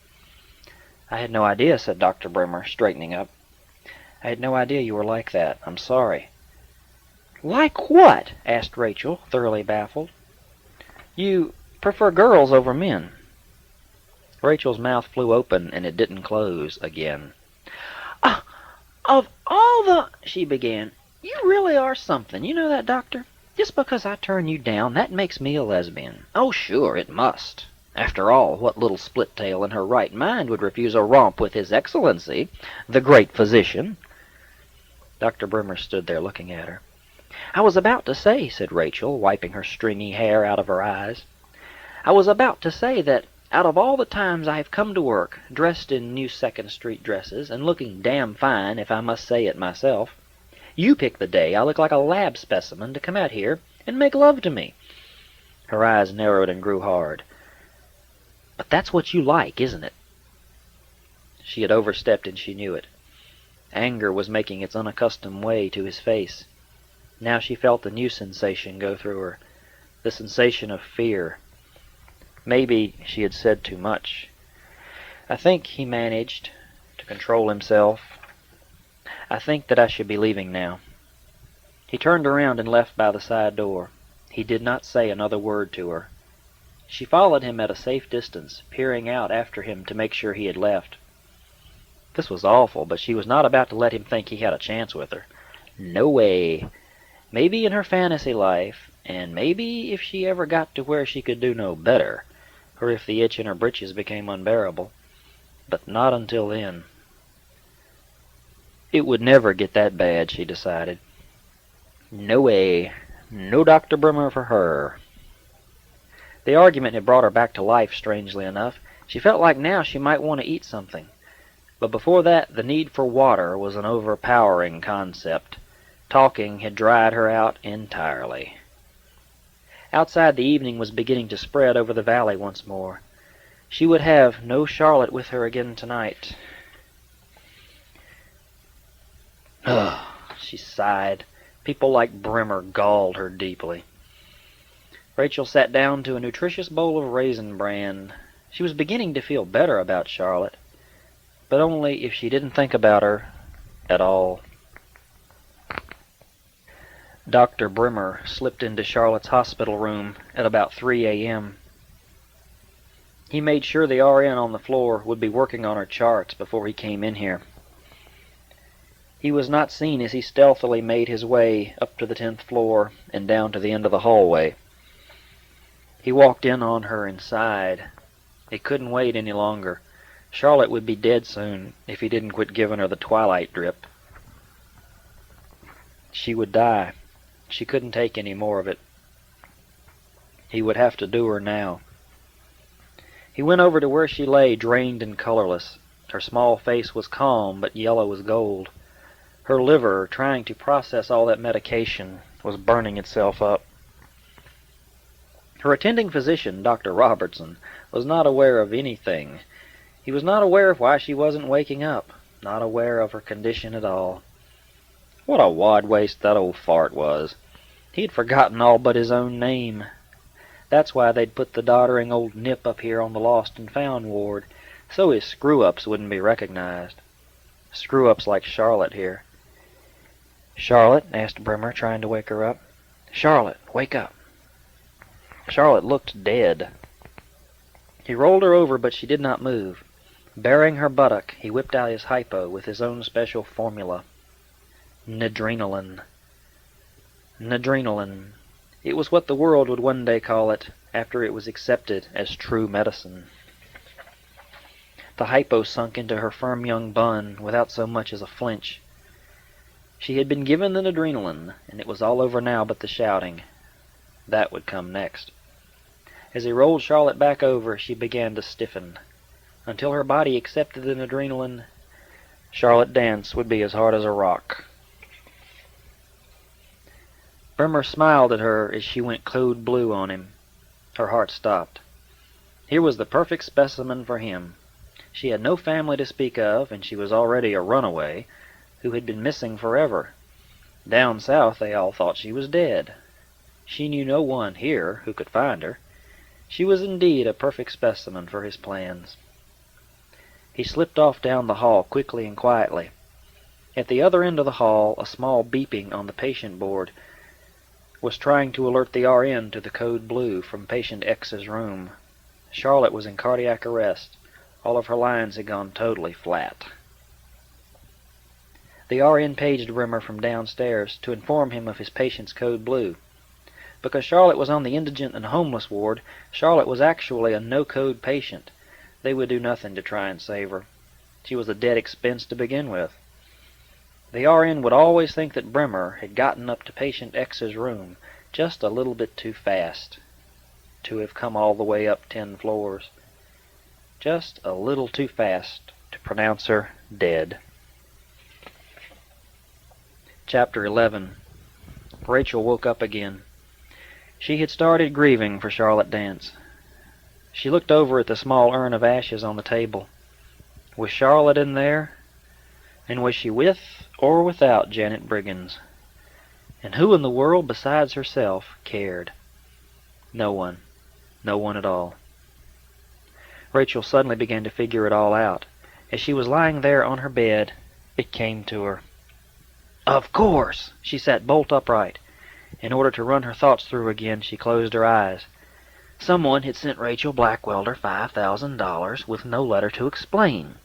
S1: "I had no idea," said Dr. Brimmer, straightening up. "I had no idea you were like that. I'm sorry." "Like what?" asked Rachel, thoroughly baffled. "You prefer girls over men." Rachel's mouth flew open, and it didn't close again. Of all the—" she began. "You really are something. You know that, Doctor? Just because I turn you down, that makes me a lesbian. Oh, sure, it must. After all, what little split-tail in her right mind would refuse a romp with His Excellency, the great physician?" Dr. Brimmer stood there looking at her. "I was about to say," said Rachel, wiping her stringy hair out of her eyes, "I was about to say that out of all the times I have come to work, dressed in new Second Street dresses, and looking damn fine, if I must say it myself, you pick the day I look like a lab specimen to come out here and make love to me." Her eyes narrowed and grew hard. "But that's what you like, isn't it?" She had overstepped, and she knew it. Anger was making its unaccustomed way to his face. Now she felt a new sensation go through her, the sensation of fear. Maybe she had said too much. "I think," he managed to control himself, "I think that I should be leaving now." He turned around and left by the side door. He did not say another word to her. She followed him at a safe distance, peering out after him to make sure he had left. This was awful, but she was not about to let him think he had a chance with her. No way. Maybe in her fantasy life, and maybe if she ever got to where she could do no better, or if the itch in her britches became unbearable. But not until then. It would never get that bad, she decided. No way. No Dr. Brimmer for her. The argument had brought her back to life, strangely enough. She felt like now she might want to eat something. But before that, the need for water was an overpowering concept. Talking had dried her out entirely. Outside, the evening was beginning to spread over the valley once more. She would have no Charlotte with her again tonight. Ugh, she sighed. People like Brimmer galled her deeply. Rachel sat down to a nutritious bowl of raisin bran. She was beginning to feel better about Charlotte, but only if she didn't think about her at all. Dr. Brimmer slipped into Charlotte's hospital room at about 3 a.m. He made sure the RN on the floor would be working on her charts before he came in here. He was not seen as he stealthily made his way up to the 10th floor and down to the end of the hallway. He walked in on her and sighed. He couldn't wait any longer. Charlotte would be dead soon if he didn't quit giving her the twilight drip. She would die. She couldn't take any more of it. He would have to do her now. He went over to where she lay, drained and colorless. Her small face was calm, but yellow as gold. Her liver, trying to process all that medication, was burning itself up. Her attending physician, Dr. Robertson, was not aware of anything. He was not aware of why she wasn't waking up, not aware of her condition at all. What a wad-waste that old fart was. He had forgotten all but his own name. That's why they'd put the doddering old nip up here on the lost and found ward, so his screw-ups wouldn't be recognized. Screw-ups like Charlotte here. "Charlotte?" asked Brimmer, trying to wake her up. "Charlotte, wake up." Charlotte looked dead. He rolled her over, but she did not move. Baring her buttock, he whipped out his hypo with his own special formula. Nadrenalin. Nadrenalin. It was what the world would one day call it, after it was accepted as true medicine. The hypo sunk into her firm young bun without so much as a flinch. She had been given the nadrenalin, and it was all over now but the shouting. That would come next. As he rolled Charlotte back over, she began to stiffen. Until her body accepted the nadrenalin, Charlotte Dance would be as hard as a rock. Brimmer smiled at her as she went code blue on him. Her heart stopped. Here was the perfect specimen for him. She had no family to speak of, and she was already a runaway, who had been missing forever. Down south they all thought she was dead. She knew no one here who could find her. She was indeed a perfect specimen for his plans. He slipped off down the hall quickly and quietly. At the other end of the hall, a small beeping on the patient board was trying to alert the RN to the code blue from patient X's room. Charlotte was in cardiac arrest. All of her lines had gone totally flat. The RN paged Brimmer from downstairs to inform him of his patient's code blue. Because Charlotte was on the indigent and homeless ward, Charlotte was actually a no-code patient. They would do nothing to try and save her. She was a dead expense to begin with. The RN would always think that Brimmer had gotten up to patient X's room just a little bit too fast to have come all the way up 10 floors. Just a little too fast to pronounce her dead. Chapter 11. Rachel woke up again. She had started grieving for Charlotte Dance. She looked over at the small urn of ashes on the table. Was Charlotte in there? And was she with or without Janet Briggins? And who in the world besides herself cared? No one. No one at all. Rachel suddenly began to figure it all out. As she was lying there on her bed, it came to her. Of course! She sat bolt upright. In order to run her thoughts through again, she closed her eyes. Someone had sent Rachel Blackwelder $5,000 with no letter to explain.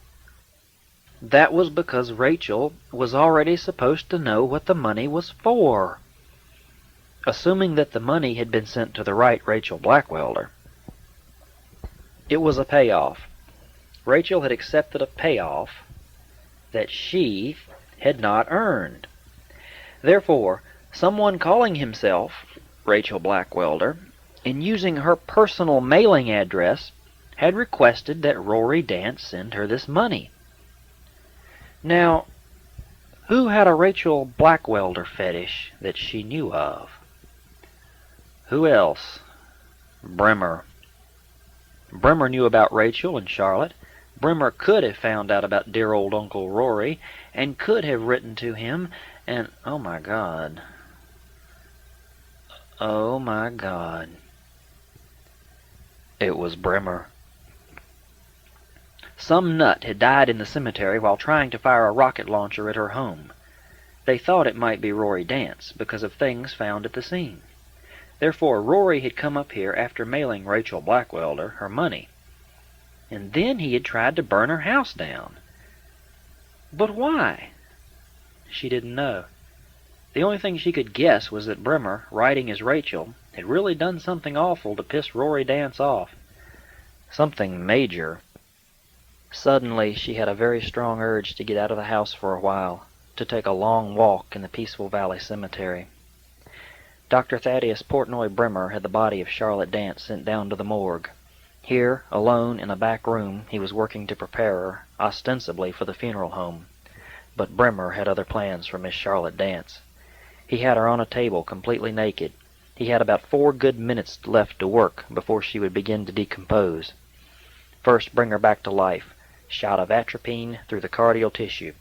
S1: That was because Rachel was already supposed to know what the money was for. Assuming that the money had been sent to the right Rachel Blackwelder, it was a payoff. Rachel had accepted a payoff that she had not earned. Therefore, someone calling himself Rachel Blackwelder and using her personal mailing address had requested that Rory Dance send her this money. Now, who had a Rachel Blackwelder fetish that she knew of? Who else? Brimmer. Brimmer knew about Rachel and Charlotte. Brimmer could have found out about dear old Uncle Rory, and could have written to him, and oh my God. Oh my God. It was Brimmer. Some nut had died in the cemetery while trying to fire a rocket launcher at her home. They thought it might be Rory Dance because of things found at the scene. Therefore, Rory had come up here after mailing Rachel Blackwelder her money. And then he had tried to burn her house down. But why? She didn't know. The only thing she could guess was that Brimmer, writing as Rachel, had really done something awful to piss Rory Dance off. Something major. Suddenly, she had a very strong urge to get out of the house for a while, to take a long walk in the peaceful Valley Cemetery. Dr. Thaddeus Portnoy Brimmer had the body of Charlotte Dance sent down to the morgue. Here, alone in a back room, he was working to prepare her, ostensibly for the funeral home. But Brimmer had other plans for Miss Charlotte Dance. He had her on a table, completely naked. He had about 4 good minutes left to work before she would begin to decompose. First, bring her back to life. Shot of atropine through the cardial tissue.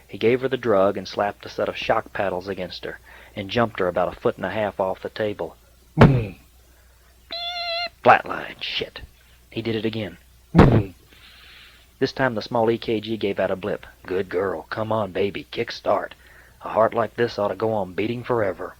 S1: He gave her the drug and slapped a set of shock paddles against her, and jumped her about 1.5 feet off the table. Boom! Flatline. Shit. He did it again. Boom! This time the small EKG gave out a blip. Good girl. Come on, baby. Kick start. A heart like this ought to go on beating forever.